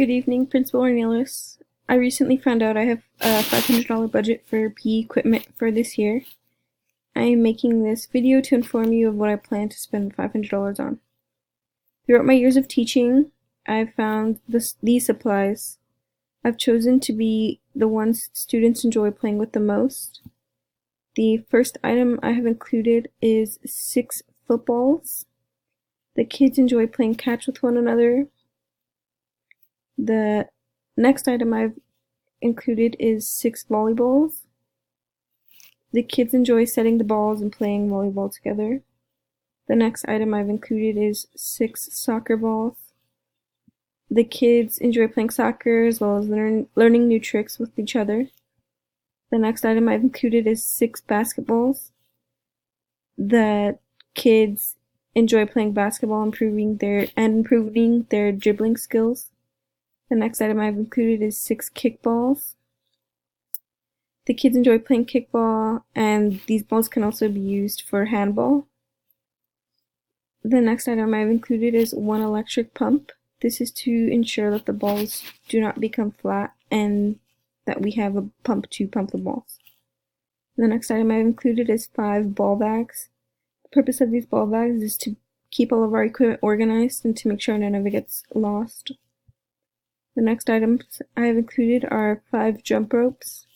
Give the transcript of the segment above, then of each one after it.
Good evening, Principal Ornelas. I recently found out I have a $500 budget for PE equipment for this year. I am making this video to inform you of what I plan to spend $500 on. Throughout my years of teaching, I've found these supplies. I've chosen to be the ones students enjoy playing with the most. The first item I have included is 6 footballs. The kids enjoy playing catch with one another. The next item I've included is 6 volleyballs. The kids enjoy setting the balls and playing volleyball together. The next item I've included is 6 soccer balls. The kids enjoy playing soccer as well as learning new tricks with each other. The next item I've included is 6 basketballs. The kids enjoy playing basketball, improving their dribbling skills. The next item I've included is 6 kickballs. The kids enjoy playing kickball, and these balls can also be used for handball. The next item I've included is 1 electric pump. This is to ensure that the balls do not become flat and that we have a pump to pump the balls. The next item I've included is 5 ball bags. The purpose of these ball bags is to keep all of our equipment organized and to make sure none of it gets lost. The next items I have included are 5 jump ropes.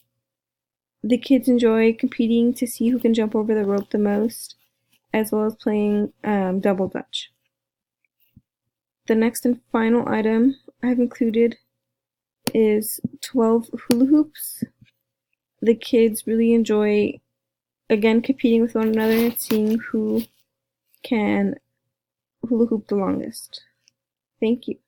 The kids enjoy competing to see who can jump over the rope the most, as well as playing double dutch. The next and final item I have included is 12 hula hoops. The kids really enjoy, again, competing with one another and seeing who can hula hoop the longest. Thank you.